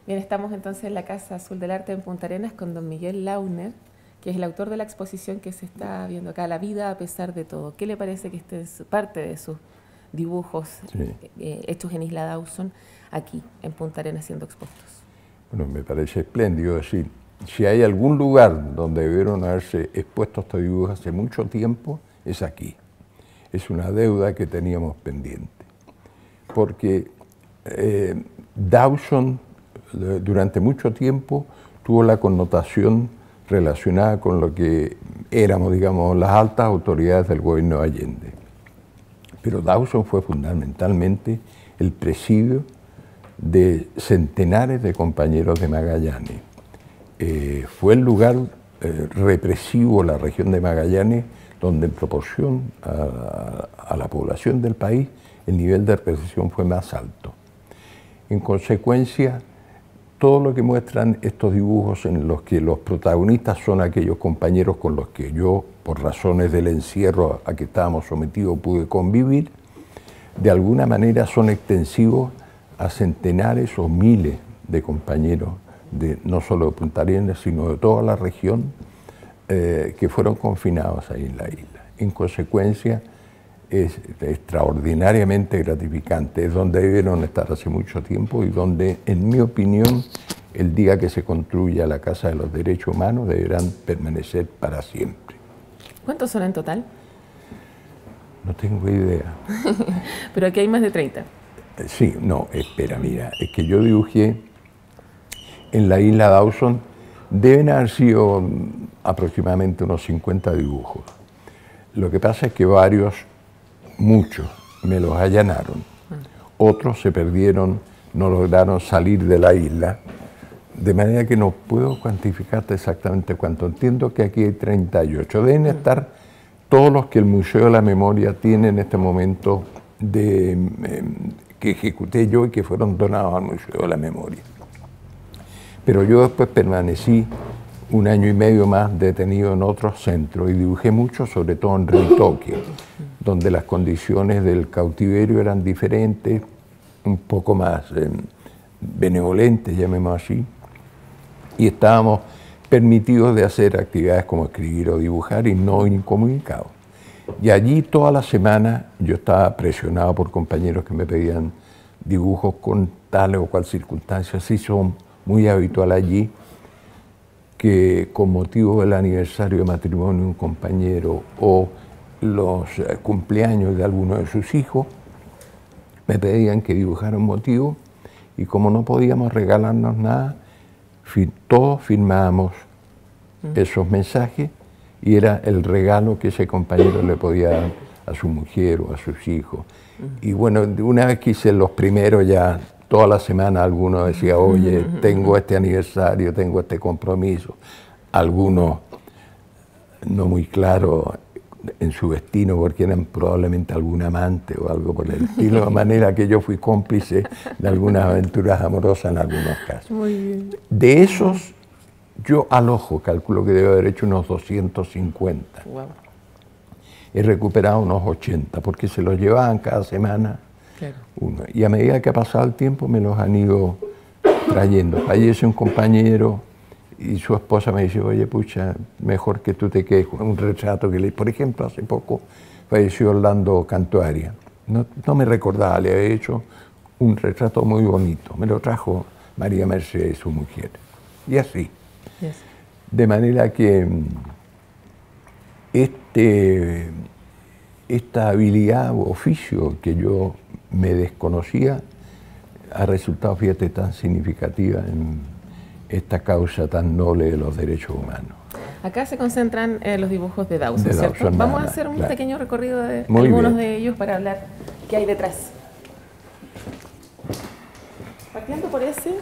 Bien, estamos entonces en la Casa Azul del Arte en Punta Arenas con don Miguel Launer, que es el autor de la exposición que se está viendo acá, La vida a pesar de todo. ¿Qué le parece que este es parte de sus dibujos hechos en Isla Dawson, aquí en Punta Arenas siendo expuestos? Bueno, me parece espléndido decir, si hay algún lugar donde debieron haberse expuesto estos dibujos hace mucho tiempo, es aquí. Es una deuda que teníamos pendiente. Porque Dawson durante mucho tiempo tuvo la connotación relacionada con lo que éramos, digamos, las altas autoridades del gobierno de Allende. Pero Dawson fue fundamentalmente el presidio de centenares de compañeros de Magallanes. Fue el lugar represivo, la región de Magallanes, donde en proporción a la población del país el nivel de represión fue más alto. En consecuencia, todo lo que muestran estos dibujos en los que los protagonistas son aquellos compañeros con los que yo, por razones del encierro a que estábamos sometidos, pude convivir, de alguna manera son extensivos a centenares o miles de compañeros, no solo de Punta Arenas, sino de toda la región, que fueron confinados ahí en la isla. En consecuencia, es extraordinariamente gratificante, es donde debieron estar hace mucho tiempo y donde, en mi opinión, el día que se construya la Casa de los Derechos Humanos deberán permanecer para siempre. ¿Cuántos son en total? No tengo idea. Pero aquí hay más de 30. Sí, no, espera, mira, es que yo dibujé en la isla Dawson, deben haber sido aproximadamente unos 50 dibujos. Lo que pasa es que muchos me los allanaron, otros se perdieron, no lograron salir de la isla, de manera que no puedo cuantificarte exactamente cuánto. Entiendo que aquí hay 38, deben estar todos los que el Museo de la Memoria tiene en este momento que ejecuté yo y que fueron donados al Museo de la Memoria. Pero yo después permanecí un año y medio más detenido en otros centros y dibujé mucho, sobre todo en Ritoque, donde las condiciones del cautiverio eran diferentes, un poco más benevolentes, llamémoslo así, y estábamos permitidos de hacer actividades como escribir o dibujar y no incomunicados. Y allí toda la semana yo estaba presionado por compañeros que me pedían dibujos con tal o cual circunstancia. Sí, son muy habitual allí que con motivo del aniversario de matrimonio de un compañero o los cumpleaños de alguno de sus hijos, me pedían que dibujara un motivo y como no podíamos regalarnos nada, todos firmábamos esos mensajes y era el regalo que ese compañero le podía dar a su mujer o a sus hijos. Y bueno, una vez que hice los primeros ya, toda la semana alguno decía, oye, tengo este aniversario, tengo este compromiso. Algunos no muy claros en su destino porque eran probablemente algún amante o algo por el estilo, de manera que yo fui cómplice de algunas aventuras amorosas en algunos casos. Muy bien. De esos, yo al ojo calculo que debo haber hecho unos 250. Wow. He recuperado unos 80, porque se los llevaban cada semana. Claro. Uno. Y a medida que ha pasado el tiempo me los han ido trayendo. Fallece un compañero y su esposa me dice, oye, pucha, mejor que tú te quedes con un retrato que le... Por ejemplo, hace poco falleció Orlando Cantuaria. No me recordaba, le había hecho un retrato muy bonito. Me lo trajo María Mercedes, su mujer. Y así. Yes. De manera que esta habilidad o oficio que yo me desconocía ha resultado, fíjate, tan significativa en esta causa tan noble de los derechos humanos. Acá se concentran los dibujos de Dawson, ¿cierto? Vamos a hacer un pequeño recorrido de algunos de ellos para hablar qué hay detrás. Partiendo por ese,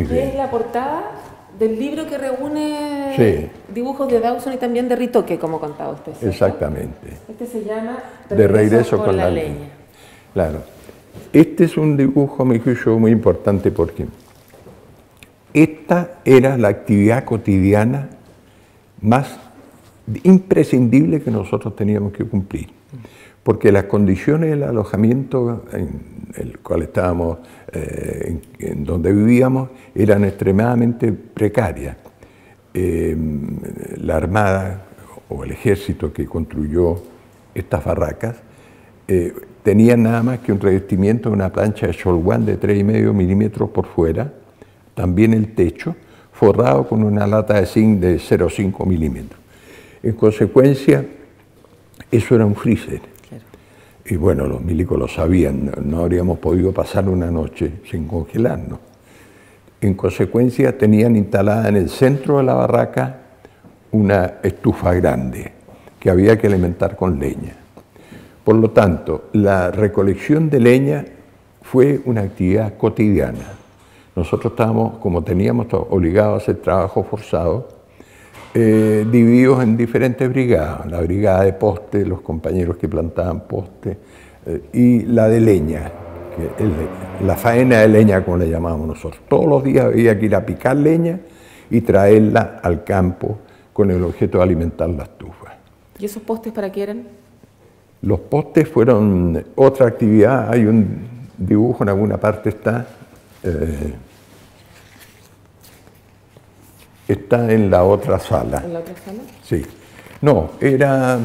que es la portada del libro que reúne dibujos de Dawson y también de Ritoque, como contaba usted, ¿cierto? Exactamente. Este se llama De regreso con la leña. Claro. Este es un dibujo, a mi juicio, muy importante porque esta era la actividad cotidiana más imprescindible que nosotros teníamos que cumplir. porque las condiciones del alojamiento en el cual estábamos, en donde vivíamos, eran extremadamente precarias. La Armada o el Ejército que construyó estas barracas tenían nada más que un revestimiento de una plancha de Cholguán de 3,5 milímetros por fuera, también el techo, forrado con una lata de zinc de 0,5 milímetros. En consecuencia, eso era un freezer. Claro. Y bueno, los milicos lo sabían, no habríamos podido pasar una noche sin congelarnos. En consecuencia, tenían instalada en el centro de la barraca una estufa grande que había que alimentar con leña. Por lo tanto, la recolección de leña fue una actividad cotidiana. Nosotros estábamos, como teníamos obligados a hacer trabajo forzado, divididos en diferentes brigadas. La brigada de poste, los compañeros que plantaban poste, y la de leña, que es la faena de leña, como le llamamos nosotros. Todos los días había que ir a picar leña y traerla al campo con el objeto de alimentar la estufa. ¿Y esos postes para qué eran? Los postes fueron otra actividad. Hay un dibujo, en alguna parte está. Está en la otra sala. ¿En la otra sala? Sí. No, era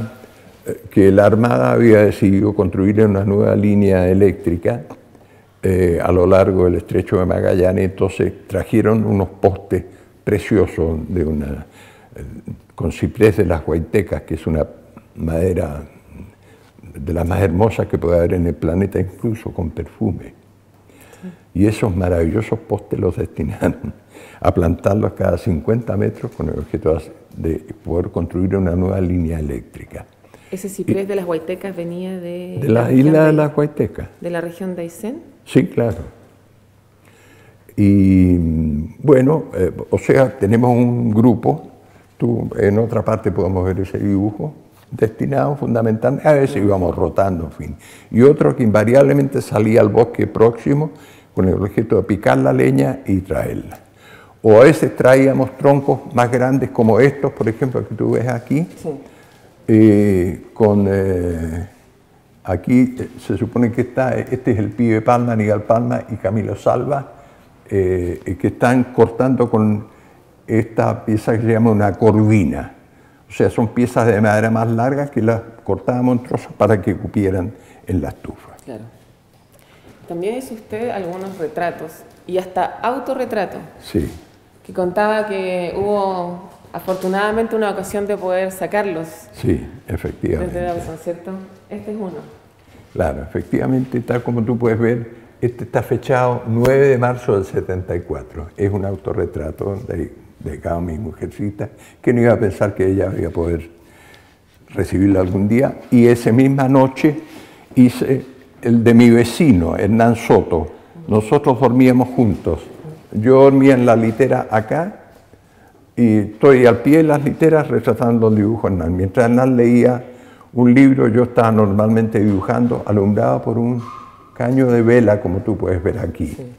que la Armada había decidido construir una nueva línea eléctrica a lo largo del estrecho de Magallanes, entonces trajeron unos postes preciosos con ciprés de las Guaitecas, que es una madera de las más hermosas que puede haber en el planeta, incluso con perfume. Sí. Y esos maravillosos postes los destinaron a plantarlos cada 50 metros con el objeto de poder construir una nueva línea eléctrica. ¿Ese ciprés de las Guaitecas venía de la isla de las Guaitecas? ¿De la región de Aysén? Sí, claro. Y bueno, o sea, tenemos un grupo, en otra parte podemos ver ese dibujo, destinado fundamentalmente, a veces íbamos rotando, en fin, y otro que invariablemente salía al bosque próximo con el objeto de picar la leña y traerla. O a veces traíamos troncos más grandes como estos, por ejemplo, que tú ves aquí, sí. Aquí se supone que este es el pibe Palma, Aníbal Palma y Camilo Salva, que están cortando con esta pieza que se llama una corvina. O sea, son piezas de madera más largas que las cortábamos en trozos para que cupieran en la estufa. Claro. También hizo usted algunos retratos y hasta autorretratos. Sí. Que contaba que hubo afortunadamente una ocasión de poder sacarlos. Sí, efectivamente. Desde Dawson, ¿cierto? Este es uno. Claro, efectivamente, tal como tú puedes ver, este está fechado 9 de marzo del 74. Es un autorretrato dedicado a mi mujercita, que no iba a pensar que ella iba a poder recibirlo algún día. Y esa misma noche hice el de mi vecino, Hernán Soto. Nosotros dormíamos juntos. Yo dormía en la litera acá y estoy al pie de las literas retratando el dibujo de Hernán. Mientras Hernán leía un libro, yo estaba normalmente dibujando, alumbrado por un caño de vela, como tú puedes ver aquí. Sí.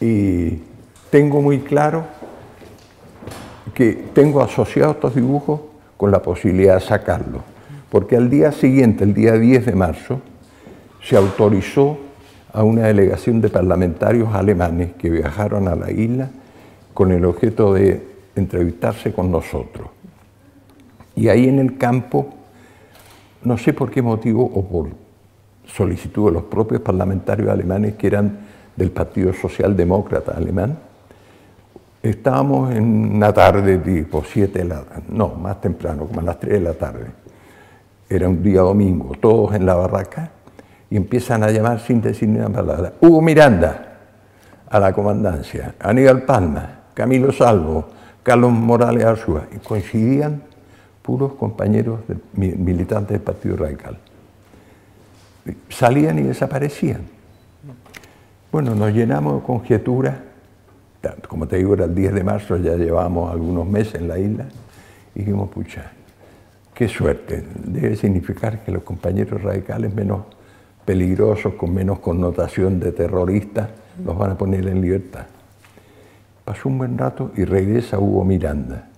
Y tengo muy claro que tengo asociados estos dibujos con la posibilidad de sacarlos, porque al día siguiente, el día 10 de marzo, se autorizó a una delegación de parlamentarios alemanes que viajaron a la isla con el objeto de entrevistarse con nosotros. Y ahí en el campo, no sé por qué motivo o por solicitud de los propios parlamentarios alemanes que eran del Partido Socialdemócrata Alemán, estábamos en una tarde tipo 7 de la tarde, no, más temprano, como a las 3 de la tarde. Era un día domingo, todos en la barraca, y empiezan a llamar sin decir ni una palabra. Hugo Miranda, a la comandancia, Aníbal Palma, Camilo Salvo, Carlos Morales Arzúa, y coincidían puros compañeros militantes del Partido Radical. Salían y desaparecían. Bueno, nos llenamos de conjeturas. Como te digo, era el 10 de marzo, ya llevábamos algunos meses en la isla, y dijimos, pucha, qué suerte. Debe significar que los compañeros radicales menos peligrosos, con menos connotación de terroristas, los van a poner en libertad. Pasó un buen rato y regresa Hugo Miranda.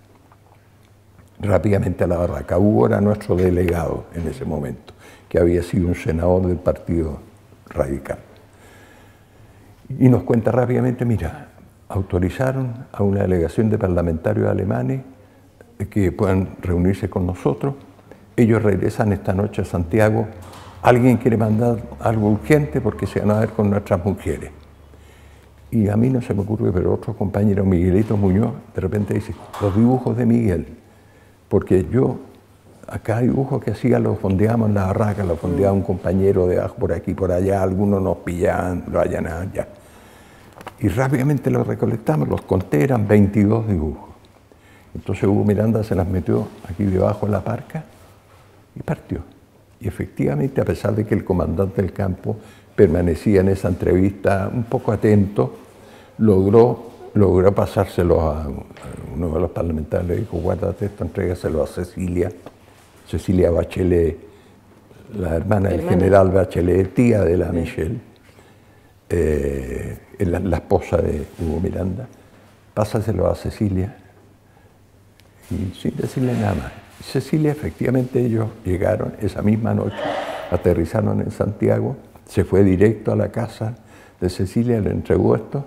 rápidamente a la barraca. Hugo era nuestro delegado en ese momento, que había sido un senador del Partido Radical. Y nos cuenta rápidamente, mira, autorizaron a una delegación de parlamentarios alemanes que puedan reunirse con nosotros. Ellos regresan esta noche a Santiago. Alguien quiere mandar algo urgente porque se van a ver con nuestras mujeres. Y a mí no se me ocurre, pero otro compañero, Miguelito Muñoz, de repente dice, los dibujos de Miguel. Porque yo, a cada dibujo que hacía lo fondeábamos en la barraca, lo fondeaba un compañero de abajo por aquí, por allá, algunos nos pillaban, lo allanaban allá. Y rápidamente los recolectamos, los conté, eran 22 dibujos. Entonces Hugo Miranda se las metió aquí debajo en la parca y partió. Y efectivamente, a pesar de que el comandante del campo permanecía en esa entrevista un poco atento, logró pasárselo a uno de los parlamentarios. Le dijo, guárdate esto, entrégaselo a Cecilia Bachelet, la hermana del general Bachelet, tía de la Michelle, la esposa de Hugo Miranda. Pásaselo a Cecilia y sin decirle nada más. Cecilia, efectivamente, ellos llegaron esa misma noche, aterrizaron en Santiago, se fue directo a la casa de Cecilia, le entregó esto,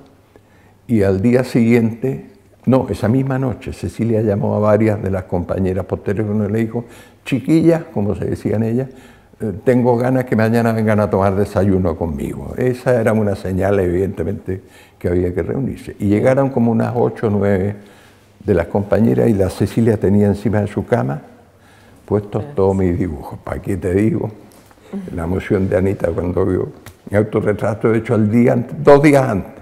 y al día siguiente, no, esa misma noche, Cecilia llamó a varias de las compañeras posteriores y le dijo, chiquillas, como se decían ellas, tengo ganas que mañana vengan a tomar desayuno conmigo. Esa era una señal, evidentemente, que había que reunirse. Y llegaron como unas 8 o 9 de las compañeras y la Cecilia tenía encima de su cama puestos todos mis dibujos. ¿Para qué te digo? La emoción de Anita cuando vio mi autorretrato hecho 2 días antes.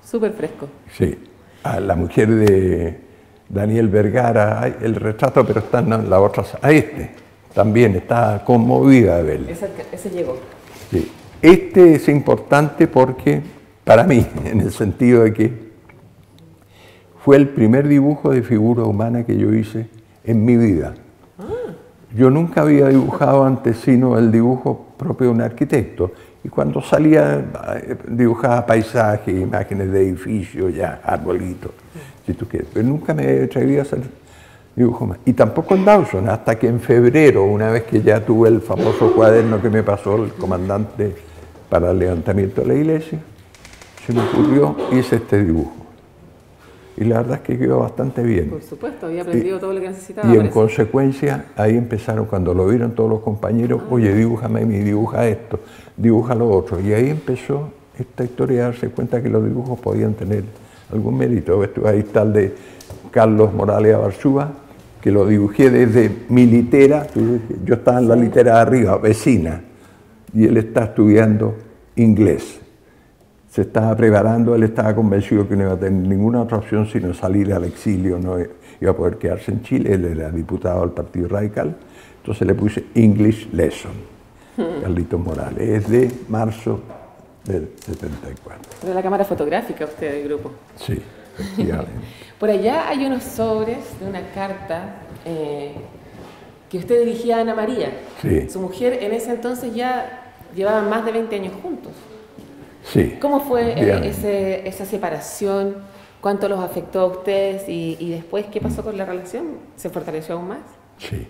Súper fresco. Sí. A la mujer de Daniel Vergara, el retrato, pero está en la otra. A también está conmovida de verlo. Ese llegó. Sí. Este es importante porque, para mí, en el sentido de que fue el primer dibujo de figura humana que yo hice en mi vida. Yo nunca había dibujado antes sino el dibujo propio de un arquitecto. Y cuando salía, dibujaba paisajes, imágenes de edificios, ya, arbolitos, si tú quieres. Pero nunca me atreví a hacer dibujos más. Y tampoco en Dawson, hasta que en febrero, una vez que ya tuve el famoso cuaderno que me pasó el comandante para el levantamiento de la iglesia, se me ocurrió, hice este dibujo. Y la verdad es que quedó bastante bien. Por supuesto, había aprendido todo lo que necesitaba. Y en consecuencia, ahí empezaron, cuando lo vieron todos los compañeros, oye, dibújame, dibuja esto, dibuja lo otro. Y ahí empezó esta historia de darse cuenta que los dibujos podían tener algún mérito. Ahí está el de Carlos Morales Abarzúa, que lo dibujé desde mi litera. Yo estaba en la litera de arriba, vecina, y él está estudiando inglés. Se estaba preparando, él estaba convencido que no iba a tener ninguna otra opción sino salir al exilio, no iba a poder quedarse en Chile, él era diputado del Partido Radical, entonces le puse English Lesson, Carlitos Morales, es de marzo del 74. Era la cámara fotográfica usted del grupo. Sí, efectivamente. Por allá hay unos sobres de una carta que usted dirigía a Ana María. Sí. Su mujer en ese entonces ya llevaban más de 20 años juntos. Sí. ¿Cómo fue esa separación? ¿Cuánto los afectó a ustedes? Y después, ¿qué pasó con la relación? ¿Se fortaleció aún más? Sí.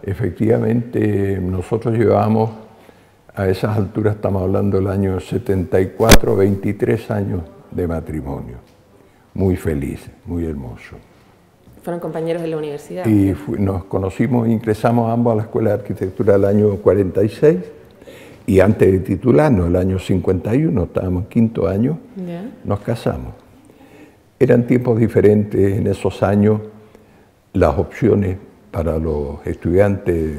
Efectivamente, nosotros llevábamos, a esas alturas estamos hablando del año 74, 23 años de matrimonio. Muy feliz, muy hermoso. ¿Fueron compañeros en la universidad? Y nos conocimos, ingresamos ambos a la Escuela de Arquitectura del año 46. Y antes de titularnos, el año 51, estábamos en 5º año, nos casamos. Eran tiempos diferentes en esos años, las opciones para los estudiantes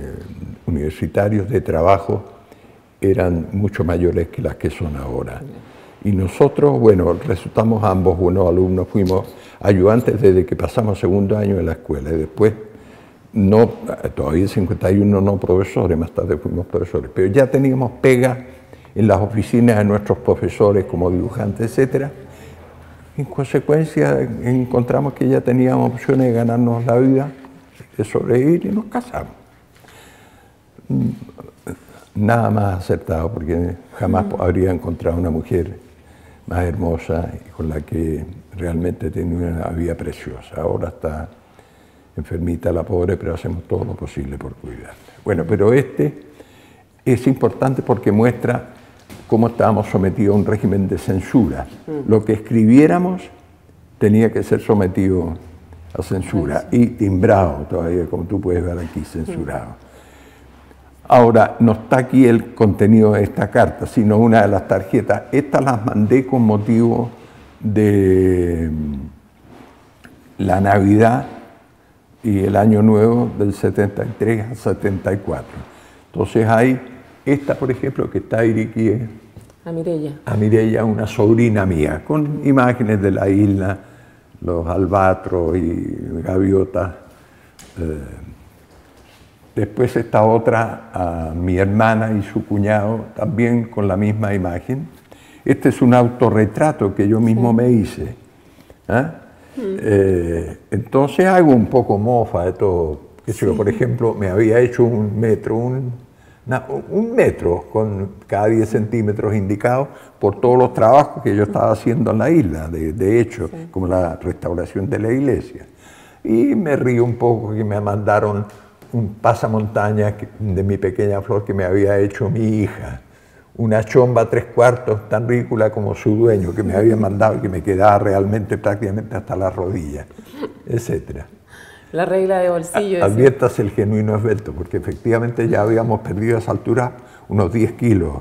universitarios de trabajo eran mucho mayores que las que son ahora. Y nosotros, bueno, resultamos ambos buenos alumnos, fuimos ayudantes desde que pasamos 2º año de la escuela y después no, todavía en 51 no profesores, más tarde fuimos profesores, pero ya teníamos pega en las oficinas de nuestros profesores como dibujantes, etc. En consecuencia encontramos que ya teníamos opciones de ganarnos la vida, de sobrevivir y nos casamos. Nada más acertado porque jamás habría encontrado una mujer más hermosa y con la que realmente tenía una vida preciosa. Ahora está enfermita la pobre, pero hacemos todo lo posible por cuidarla. Bueno, pero este es importante porque muestra cómo estábamos sometidos a un régimen de censura. Lo que escribiéramos tenía que ser sometido a censura y timbrado todavía, como tú puedes ver aquí, censurado. Ahora, no está aquí el contenido de esta carta, sino una de las tarjetas. Estas las mandé con motivo de la Navidad y el Año Nuevo del 73 al 74. Entonces hay esta, por ejemplo, que está Iriquí, a Mireya, una sobrina mía, con imágenes de la isla, los albatros y gaviotas. Después está otra a mi hermana y su cuñado, también con la misma imagen. Este es un autorretrato que yo mismo me hice. Entonces hago un poco mofa de todo. Yo, por ejemplo, me había hecho un metro con cada 10 centímetros indicados por todos los trabajos que yo estaba haciendo en la isla, de hecho, como la restauración de la iglesia. Y me río un poco que me mandaron un pasamontañas de mi pequeña flor que me había hecho mi hija, una chomba 3/4 tan ridícula como su dueño que me había mandado y que me quedaba realmente prácticamente hasta las rodillas, etcétera. La regla de bolsillo. Adviértase el genuino esbelto, porque efectivamente ya habíamos perdido a esa altura unos 10 kilos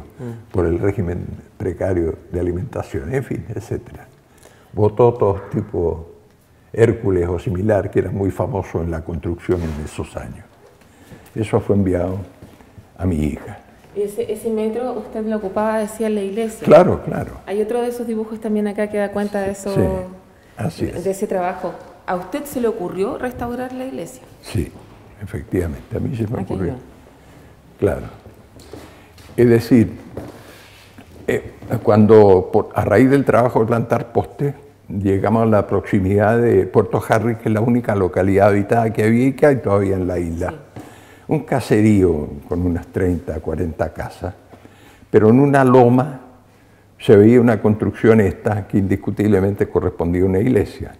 por el régimen precario de alimentación, en fin, etcétera. Bototos tipo Hércules o similar, que era muy famoso en la construcción en esos años. Eso fue enviado a mi hija. ¿Y ese metro usted lo ocupaba, decía, en la iglesia? Claro, claro. Hay otro de esos dibujos también acá que da cuenta de eso, sí, así es. De ese trabajo. ¿A usted se le ocurrió restaurar la iglesia? Sí, efectivamente, a mí se me ocurrió. Claro. Es decir, cuando a raíz del trabajo de plantar postes, llegamos a la proximidad de Puerto Harris, que es la única localidad habitada que había y que hay todavía en la isla. Sí. Un caserío con unas 30, 40 casas, pero en una loma se veía una construcción esta que indiscutiblemente correspondía a una iglesia.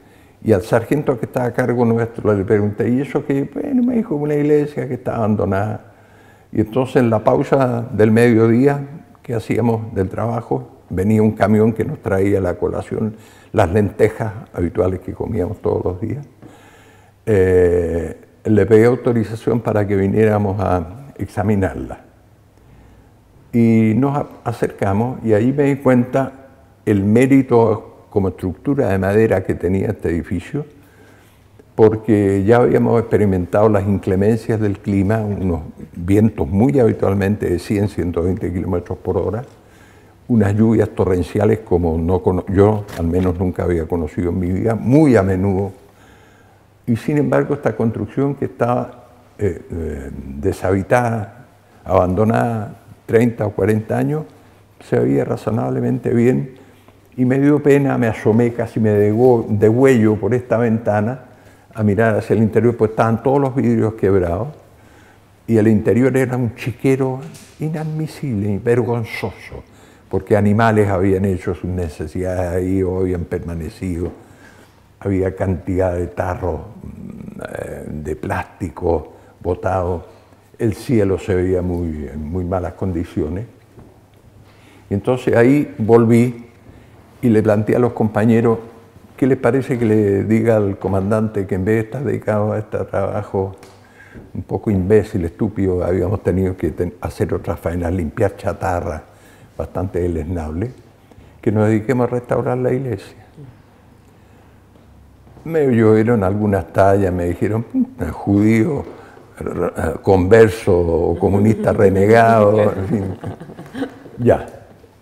Y al sargento que estaba a cargo nuestro le pregunté, ¿y eso qué? Bueno, me dijo, una iglesia que está abandonada. Y entonces en la pausa del mediodía que hacíamos del trabajo, venía un camión que nos traía a la colación las lentejas habituales que comíamos todos los días. Le pedí autorización para que viniéramos a examinarla. Y nos acercamos y ahí me di cuenta el mérito como estructura de madera que tenía este edificio, porque ya habíamos experimentado las inclemencias del clima, unos vientos muy habitualmente de 100, 120 kilómetros por hora, unas lluvias torrenciales como yo al menos nunca había conocido en mi vida, muy a menudo. Y sin embargo esta construcción que estaba deshabitada, abandonada 30 o 40 años, se veía razonablemente bien y me dio pena, me asomé, casi me degüello por esta ventana a mirar hacia el interior, pues estaban todos los vidrios quebrados y el interior era un chiquero inadmisible y vergonzoso, porque animales habían hecho sus necesidades ahí o habían permanecido. Había cantidad de tarros de plástico botados, el cielo se veía en muy malas condiciones. Y entonces ahí volví y le planteé a los compañeros, ¿qué les parece que le diga al comandante que en vez de estar dedicado a este trabajo un poco imbécil, estúpido, habíamos tenido que hacer otras faenas, limpiar chatarra, bastante deleznable, que nos dediquemos a restaurar la iglesia? Me oyeron algunas tallas, me dijeron, judío, converso o comunista renegado, en fin, ya,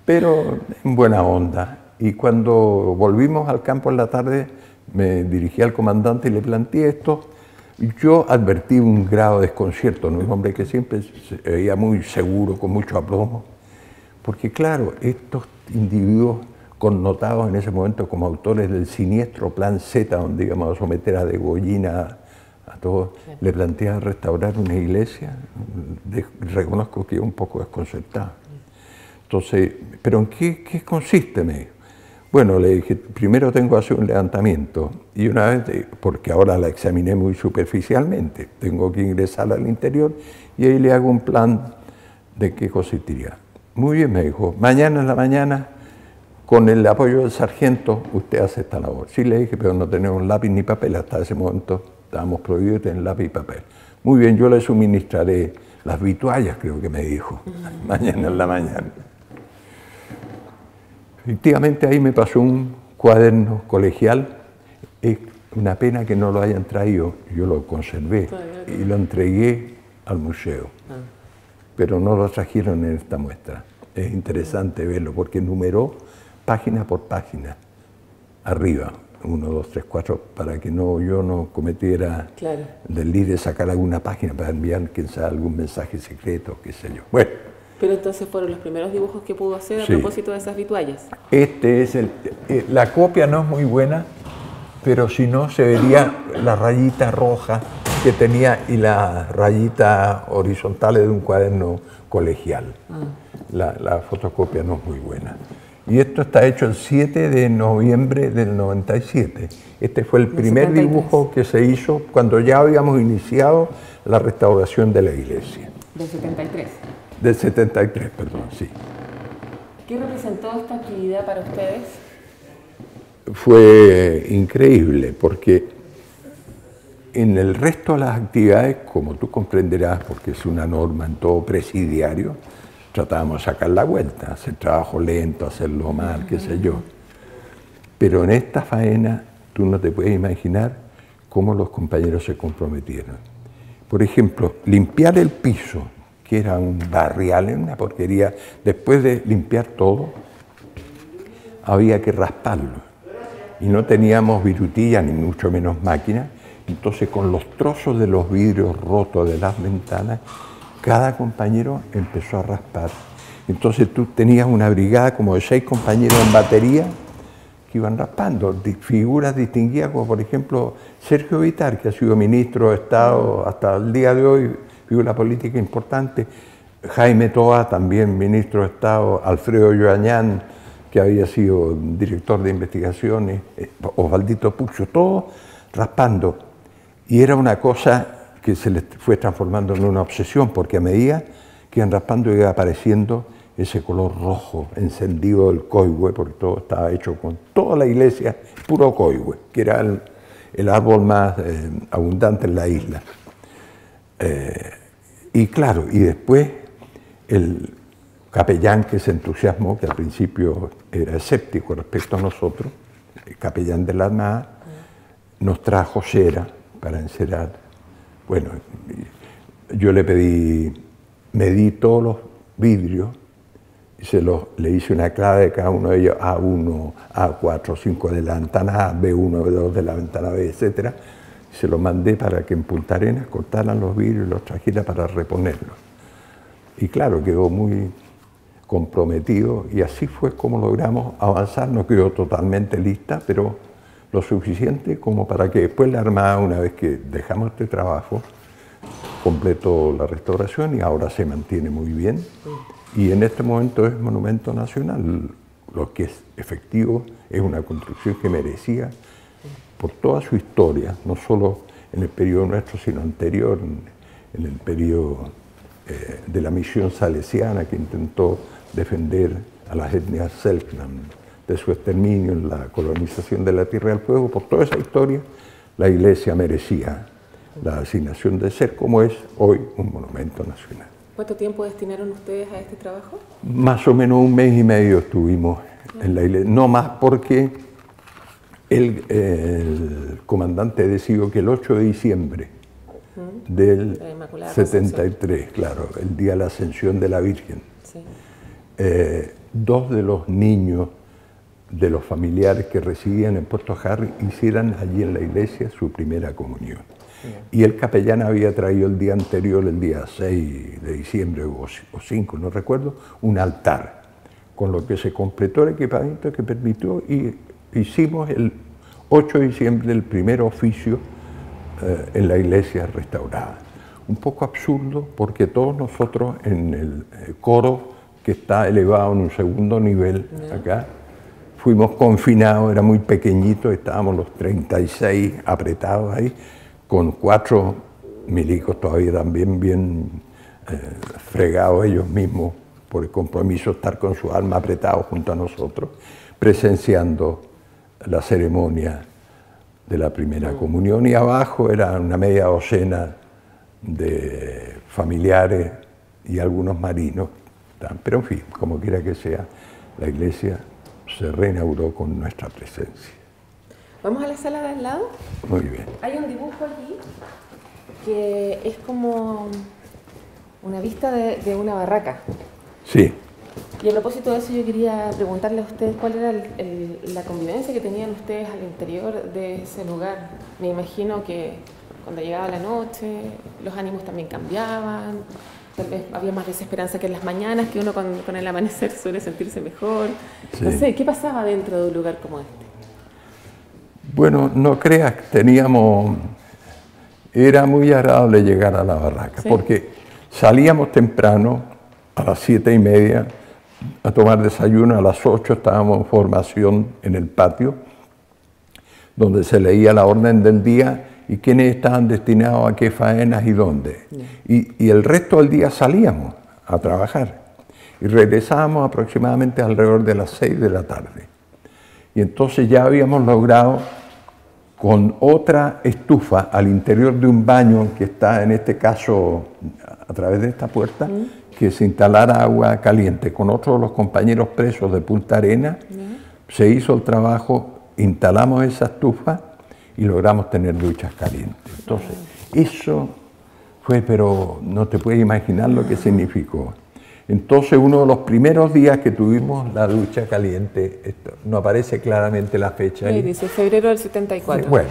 pero en buena onda. Y cuando volvimos al campo en la tarde, me dirigí al comandante y le planteé esto. Yo advertí un grado de desconcierto en un hombre que siempre se veía muy seguro, con mucho aplomo, porque claro, estos individuos connotados en ese momento como autores del siniestro Plan Z, donde íbamos a someter a degollina a todos, le planteé restaurar una iglesia. Reconozco que un poco desconcertado. Entonces, ¿pero en qué consiste? Me dijo. Bueno, le dije, primero tengo que hacer un levantamiento. Y una vez, porque ahora la examiné muy superficialmente, tengo que ingresar al interior y ahí le hago un plan de qué consistiría. Muy bien, me dijo, mañana en la mañana, con el apoyo del sargento, usted hace esta labor. Sí, le dije, pero no tenemos lápiz ni papel. Hasta ese momento estábamos prohibidos de tener lápiz y papel. Muy bien, yo le suministraré las vituallas, creo que me dijo, mañana en la mañana. Efectivamente, ahí me pasó un cuaderno colegial. Es una pena que no lo hayan traído. Yo lo conservé y lo entregué al museo. Pero no lo trajeron en esta muestra. Es interesante verlo porque numeró página por página, arriba, 1, 2, 3, 4, para que yo no cometiera del líder sacar alguna página para enviar, quién sabe, algún mensaje secreto, qué sé yo. Bueno. Pero entonces fueron los primeros dibujos que pudo hacer a propósito de esas vituallas. Este es la copia no es muy buena, pero si no se vería la rayita roja que tenía y las rayitas horizontales de un cuaderno colegial. La fotocopia no es muy buena. Y esto está hecho el 7 de noviembre del 97. Este fue el primer dibujo que se hizo cuando ya habíamos iniciado la restauración de la iglesia. ¿Del 73? Del 73, perdón, sí. ¿Qué representó esta actividad para ustedes? Fue increíble porque en el resto de las actividades, como tú comprenderás, porque es una norma en todo presidiario, tratábamos de sacar la vuelta, hacer trabajo lento, hacerlo mal, qué sé yo. Pero en esta faena tú no te puedes imaginar cómo los compañeros se comprometieron. Por ejemplo, limpiar el piso, que era un barrial, una porquería, después de limpiar todo, había que rasparlo. Y no teníamos virutillas, ni mucho menos máquina. Entonces, con los trozos de los vidrios rotos de las ventanas, cada compañero empezó a raspar. Entonces, tú tenías una brigada como de 6 compañeros en batería que iban raspando. Figuras distinguidas, como por ejemplo Sergio Vitar, que ha sido ministro de Estado hasta el día de hoy, figura política importante. Jaime Toa, también ministro de Estado. Alfredo Yoañán, que había sido director de investigaciones. Osvaldito Pucho, todos raspando. Y era una cosa que se les fue transformando en una obsesión, porque a medida que iban raspando iba apareciendo ese color rojo encendido del coihue, porque todo estaba hecho con toda la iglesia, puro coihue, que era el árbol más abundante en la isla. Y claro, y después el capellán que se entusiasmó, que al principio era escéptico respecto a nosotros, el capellán de la Armada, nos trajo cera para encerar. Bueno, yo le pedí, medí todos los vidrios y le hice una clave de cada uno de ellos, A1, A4, 5 de la ventana A, B1, B2 de la ventana B, etc. Se los mandé para que en Punta Arenas cortaran los vidrios y los trajera para reponerlos. Y claro, quedó muy comprometido y así fue como logramos avanzar. No quedó totalmente lista, pero lo suficiente como para que después la Armada, una vez que dejamos este trabajo, completó la restauración y ahora se mantiene muy bien. Y en este momento es monumento nacional. Lo que es efectivo es una construcción que merecía, por toda su historia, no solo en el periodo nuestro, sino anterior, en el periodo de la misión salesiana que intentó defender a las etnias selknam de su exterminio en la colonización de la Tierra del Fuego. Por toda esa historia, la iglesia merecía la asignación de ser, como es hoy, un monumento nacional. ¿Cuánto tiempo destinaron ustedes a este trabajo? Más o menos 1 mes y medio estuvimos en la iglesia, no más porque el comandante decidió que el 8 de diciembre del 73, claro, el día de la Ascensión de la Virgen, sí. 2 de los niños de los familiares que residían en Puerto Harry hicieran allí en la iglesia su primera comunión. Sí. Y el capellán había traído el día anterior, el día 6 de diciembre o 5, no recuerdo, un altar, con lo que se completó el equipamiento que permitió y hicimos el 8 de diciembre el primer oficio en la iglesia restaurada. Un poco absurdo porque todos nosotros en el coro que está elevado en un segundo nivel acá, fuimos confinados, era muy pequeñito, estábamos los 36 apretados ahí, con 4 milicos todavía también bien fregados ellos mismos por el compromiso de estar con su alma apretados junto a nosotros, presenciando la ceremonia de la primera comunión, y abajo era una media docena de familiares y algunos marinos, pero en fin, como quiera que sea, la iglesia se reinauguró con nuestra presencia. ¿Vamos a la sala de al lado? Muy bien. Hay un dibujo allí que es como una vista de una barraca. Sí. Y a propósito de eso, yo quería preguntarle a ustedes cuál era la convivencia que tenían ustedes al interior de ese lugar. Me imagino que cuando llegaba la noche, los ánimos también cambiaban, tal vez había más desesperanza que en las mañanas, que uno con el amanecer suele sentirse mejor. Sí. No sé, ¿qué pasaba dentro de un lugar como este? Bueno, no creas, era muy agradable llegar a la barraca, ¿sí? Porque salíamos temprano, a las 7:30, a tomar desayuno, a las 8 estábamos en formación en el patio, donde se leía la orden del día y quiénes estaban destinados a qué faenas y dónde. Y el resto del día salíamos a trabajar y regresábamos aproximadamente alrededor de las 6 de la tarde. Y entonces ya habíamos logrado, con otra estufa al interior de un baño que está en este caso a través de esta puerta, que se instalara agua caliente. Con otros de los compañeros presos de Punta Arenas, se hizo el trabajo, instalamos esa estufa y logramos tener duchas calientes. Entonces, eso fue, pero no te puedes imaginar lo que significó. Entonces, uno de los primeros días que tuvimos la ducha caliente, no aparece claramente la fecha ahí. Sí, dice febrero del 74. Bueno,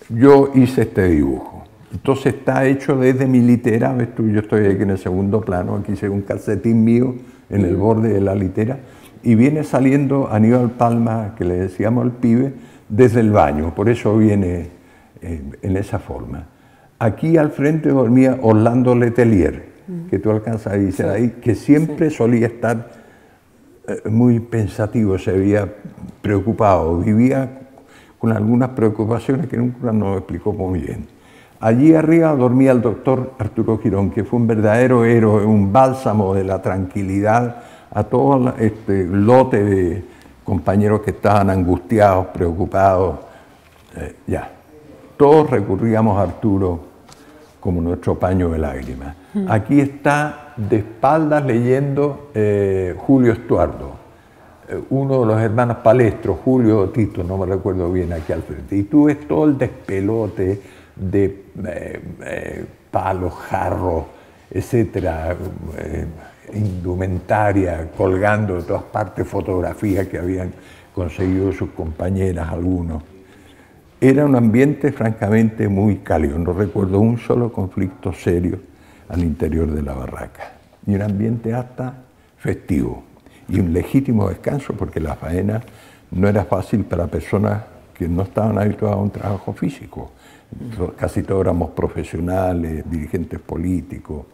yo hice este dibujo. Entonces está hecho desde mi litera, ves tú, yo estoy aquí en el segundo plano, aquí se ve un calcetín mío en el borde de la litera, y viene saliendo Aníbal Palma, que le decíamos al pibe, desde el baño, por eso viene en esa forma. Aquí al frente dormía Orlando Letelier, que tú alcanzas a decir ahí, que siempre solía estar muy pensativo, se veía preocupado, vivía con algunas preocupaciones que nunca nos explicó muy bien. Allí arriba dormía el doctor Arturo Girón, que fue un verdadero héroe, un bálsamo de la tranquilidad a todo este lote de compañeros que estaban angustiados, preocupados. Todos recurríamos a Arturo como nuestro paño de lágrimas. Aquí está de espaldas leyendo Julio Estuardo, uno de los hermanos Palestro, Julio o Tito, no me recuerdo bien, aquí al frente. Y tú ves todo el despelote de palos, jarros, etcétera, indumentaria, colgando de todas partes fotografías que habían conseguido sus compañeras, algunos. Era un ambiente francamente muy cálido, no recuerdo un solo conflicto serio al interior de la barraca. Y un ambiente hasta festivo y un legítimo descanso, porque la faena no era fácil para personas que no estaban habituadas a un trabajo físico. Casi todos éramos profesionales, dirigentes políticos,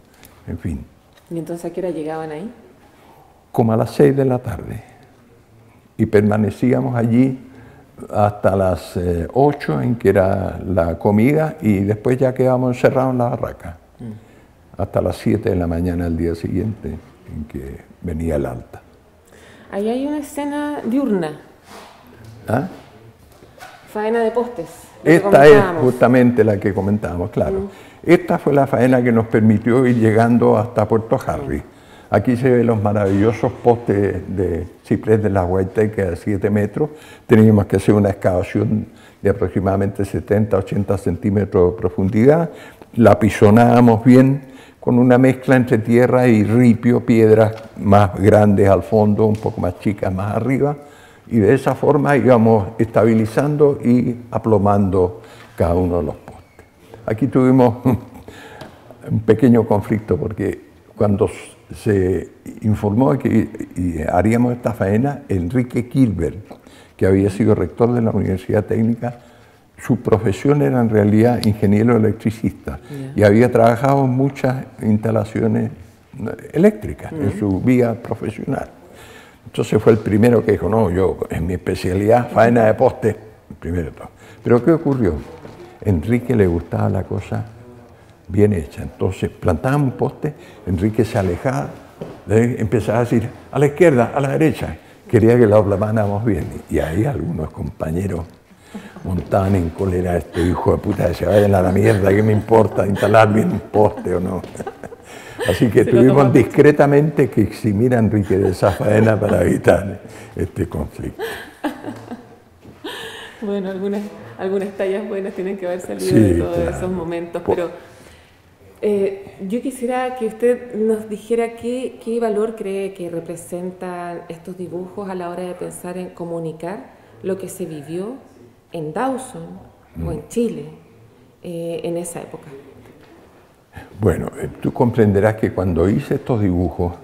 en fin. ¿Y entonces a qué hora llegaban ahí? Como a las 6 de la tarde. Y permanecíamos allí hasta las 8, en que era la comida, y después ya quedábamos encerrados en la barraca. Hasta las 7 de la mañana del día siguiente, en que venía el alta. Ahí hay una escena diurna. ¿Ah? Faena de postes. Esta es justamente la que comentábamos, claro. Esta fue la faena que nos permitió ir llegando hasta Puerto Harry. Aquí se ven los maravillosos postes de ciprés de la Guaiteca de 7 metros. Teníamos que hacer una excavación de aproximadamente 70-80 centímetros de profundidad. La pisonábamos bien con una mezcla entre tierra y ripio, piedras más grandes al fondo, un poco más chicas más arriba. Y de esa forma íbamos estabilizando y aplomando cada uno de los postes. Aquí tuvimos un pequeño conflicto porque cuando se informó que haríamos esta faena, Enrique Kilber, que había sido rector de la Universidad Técnica, su profesión era en realidad ingeniero electricista y había trabajado en muchas instalaciones eléctricas en su vida profesional. Entonces fue el primero que dijo, no, yo en mi especialidad, faena de poste, primero todo. Pero ¿qué ocurrió? Enrique le gustaba la cosa bien hecha. Entonces plantaban un poste, Enrique se alejaba, empezaba a decir a la izquierda, a la derecha. Quería que lo plantáramos bien. Y ahí algunos compañeros montaban en cólera, este hijo de puta, que se vayan a la mierda, ¿qué me importa instalar bien un poste o no? Así que tuvimos discretamente que eximir a Enrique de esa faena para evitar este conflicto. Bueno, algunas tallas buenas tienen que haber salido Sí, de todos claro. esos momentos, pero yo quisiera que usted nos dijera qué valor cree que representan estos dibujos a la hora de pensar en comunicar lo que se vivió en Dawson o en Chile en esa época. Bueno, tú comprenderás que cuando hice estos dibujos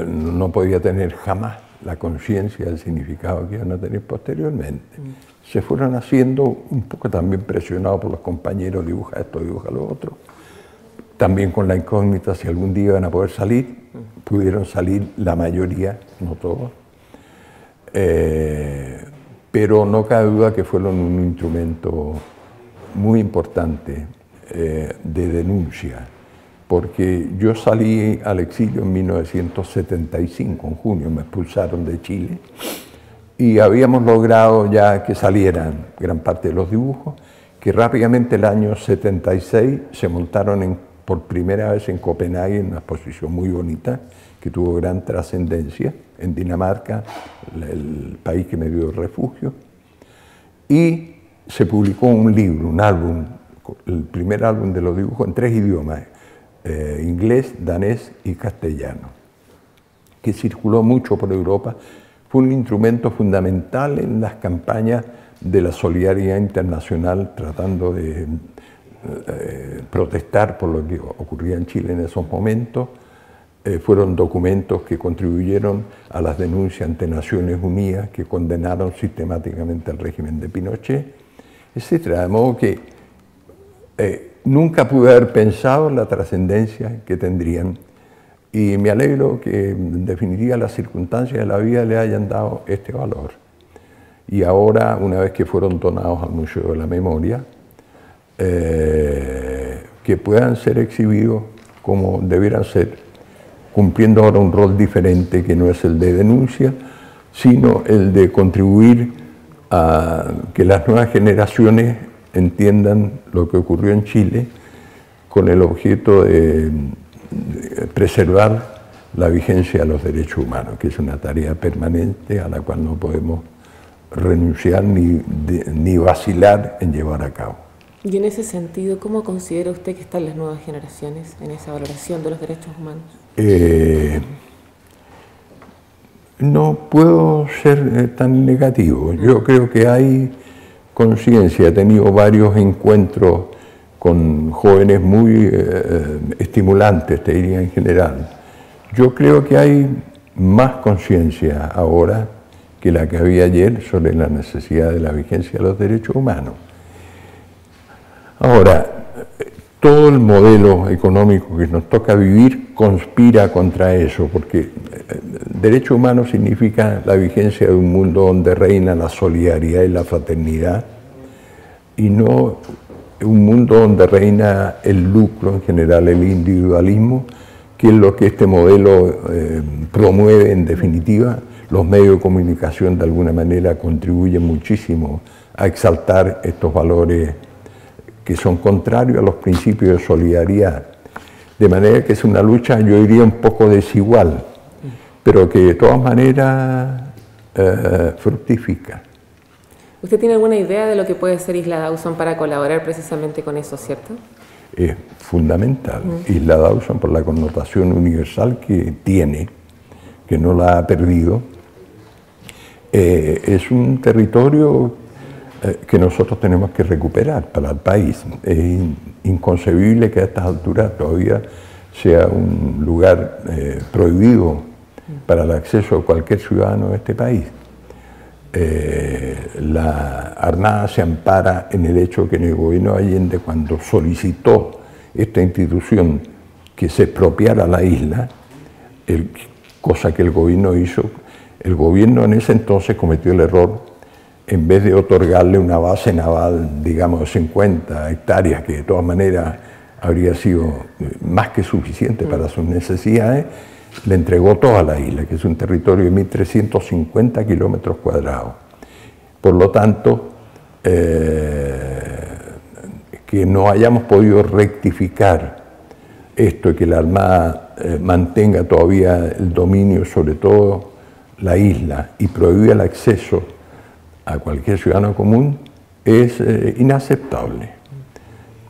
no podía tener jamás la conciencia del significado que iban a tener posteriormente. Se fueron haciendo un poco también presionados por los compañeros, dibuja esto, dibuja lo otro. También con la incógnita si algún día iban a poder salir. Pudieron salir la mayoría, no todos. Pero no cabe duda que fueron un instrumento muy importante de denuncia, porque yo salí al exilio en 1975, en junio, me expulsaron de Chile, y habíamos logrado ya que salieran gran parte de los dibujos, que rápidamente el año 76 se montaron por primera vez en Copenhague, en una exposición muy bonita, que tuvo gran trascendencia, en Dinamarca, el país que me dio refugio, y se publicó un libro, un álbum, el primer álbum de los dibujos en 3 idiomas, inglés, danés y castellano, que circuló mucho por Europa. Fue un instrumento fundamental en las campañas de la solidaridad internacional, tratando de protestar por lo que ocurría en Chile en esos momentos. Fueron documentos que contribuyeron a las denuncias ante Naciones Unidas, que condenaron sistemáticamente al régimen de Pinochet, etc. De modo que nunca pude haber pensado en la trascendencia que tendrían, y me alegro que en definitiva las circunstancias de la vida le hayan dado este valor. Y ahora, una vez que fueron donados al Museo de la Memoria, que puedan ser exhibidos como debieran ser, cumpliendo ahora un rol diferente que no es el de denuncia, sino el de contribuir a que las nuevas generaciones entiendan lo que ocurrió en Chile con el objeto de preservar la vigencia de los derechos humanos, que es una tarea permanente a la cual no podemos renunciar ni vacilar en llevar a cabo. Y en ese sentido, ¿cómo considera usted que están las nuevas generaciones en esa valoración de los derechos humanos? No puedo ser tan negativo. Yo creo que hay conciencia. He tenido varios encuentros con jóvenes muy estimulantes, te diría en general. Yo creo que hay más conciencia ahora que la que había ayer sobre la necesidad de la vigencia de los derechos humanos. Ahora, todo el modelo económico que nos toca vivir conspira contra eso, porque derecho humano significa la vigencia de un mundo donde reina la solidaridad y la fraternidad, y no un mundo donde reina el lucro, en general el individualismo, que es lo que este modelo promueve en definitiva. Los medios de comunicación de alguna manera contribuyen muchísimo a exaltar estos valores que son contrarios a los principios de solidaridad. De manera que es una lucha, yo diría, un poco desigual, pero que de todas maneras fructifica. ¿Usted tiene alguna idea de lo que puede hacer Isla Dawson para colaborar precisamente con eso, cierto? Es fundamental. Isla Dawson, por la connotación universal que tiene, que no la ha perdido, es un territorio que nosotros tenemos que recuperar para el país. Es inconcebible que a estas alturas todavía sea un lugar prohibido para el acceso de cualquier ciudadano de este país. La Armada se ampara en el hecho que en el gobierno de Allende, cuando solicitó esta institución que se expropiara la isla, cosa que el gobierno hizo, El gobierno en ese entonces cometió el error, en vez de otorgarle una base naval, digamos, de 50 hectáreas, que de todas maneras habría sido más que suficiente para sus necesidades, le entregó toda la isla, que es un territorio de 1.350 kilómetros cuadrados. Por lo tanto, que no hayamos podido rectificar esto y que la Armada mantenga todavía el dominio sobre todo la isla y prohíba el acceso a cualquier ciudadano común es inaceptable.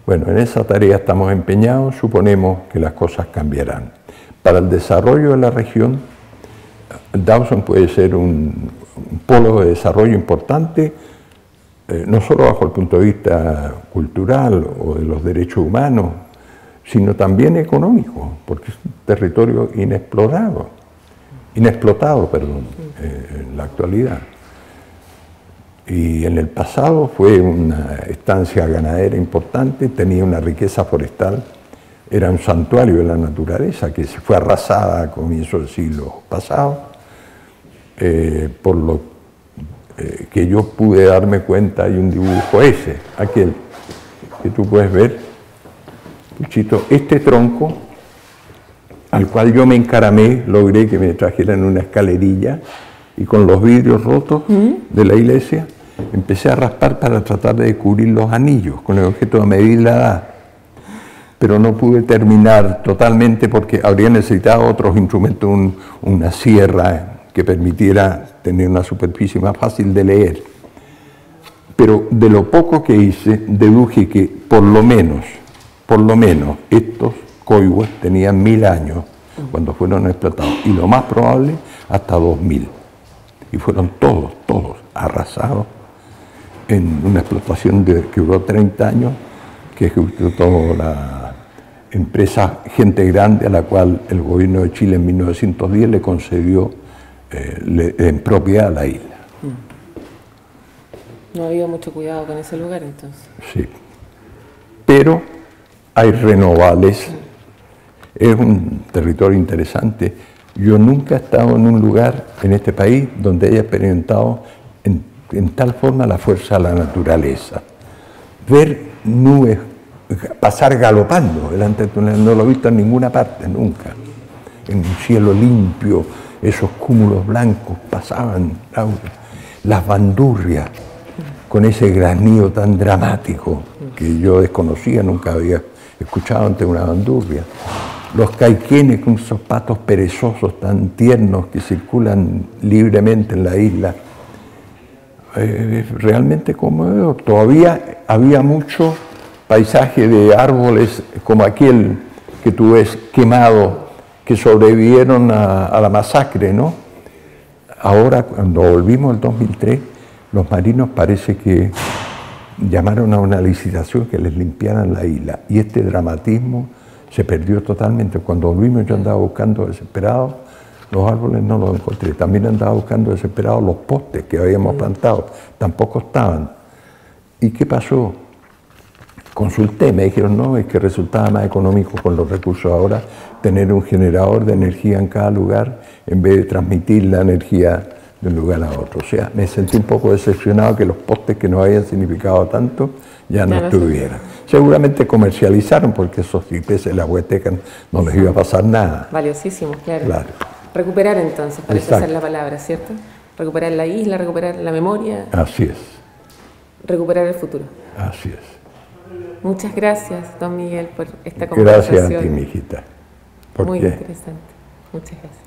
Bueno, en esa tarea estamos empeñados, suponemos que las cosas cambiarán. Para el desarrollo de la región, Dawson puede ser un polo de desarrollo importante, no solo bajo el punto de vista cultural o de los derechos humanos, sino también económico, porque es un territorio inexplotado, en la actualidad. Y en el pasado fue una estancia ganadera importante, tenía una riqueza forestal, era un santuario de la naturaleza que se fue arrasada a comienzos del siglo pasado, por lo que yo pude darme cuenta. Hay un dibujo ese, aquel que tú puedes ver, Puchito, este tronco al cual yo me encaramé, logré que me trajeran una escalerilla y con los vidrios rotos de la iglesia empecé a raspar para tratar de descubrir los anillos con el objeto de medir la edad, pero no pude terminar totalmente porque habría necesitado otros instrumentos, una sierra que permitiera tener una superficie más fácil de leer. Pero de lo poco que hice, deduje que por lo menos estos coihues tenían 1000 años cuando fueron explotados, y lo más probable hasta 2000. Y fueron todos arrasados en una explotación que duró 30 años, que ejecutó la empresa Gente Grande, a la cual el gobierno de Chile en 1910 le concedió en propiedad la isla. No había mucho cuidado con ese lugar entonces. Sí, pero hay renovables, es un territorio interesante. Yo nunca he estado en un lugar en este país donde haya experimentado en tal forma la fuerza de la naturaleza. Ver nubes pasar galopando delante de tu, no lo he visto en ninguna parte, nunca. En un cielo limpio, esos cúmulos blancos pasaban, las bandurrias, con ese granillo tan dramático que yo desconocía, nunca había escuchado antes una bandurria. Los caiquenes con esos patos perezosos tan tiernos que circulan libremente en la isla. Realmente conmovedor. Todavía había mucho paisaje de árboles como aquel que tú ves quemado, que sobrevivieron a la masacre, ¿no? Ahora, cuando volvimos en 2003, los marinos parece que llamaron a una licitación que les limpiaran la isla, y este dramatismo se perdió totalmente. Cuando volvimos yo andaba buscando desesperado, los árboles no los encontré, también andaba buscando desesperado los postes que habíamos plantado, tampoco estaban. ¿Y qué pasó? Consulté, me dijeron no, es que resultaba más económico con los recursos ahora tener un generador de energía en cada lugar en vez de transmitir la energía de un lugar a otro. O sea, me sentí un poco decepcionado que los postes que nos habían significado tanto ya no estuvieran. Seguramente comercializaron porque esos tipes de la Huasteca no les iba a pasar nada. Valiosísimos, claro. Recuperar entonces, parece ser la palabra, ¿cierto? Recuperar la isla, recuperar la memoria. Así es. Recuperar el futuro. Así es. Muchas gracias, don Miguel, por esta conversación. Gracias a ti, mijita. Muy interesante. Muchas gracias.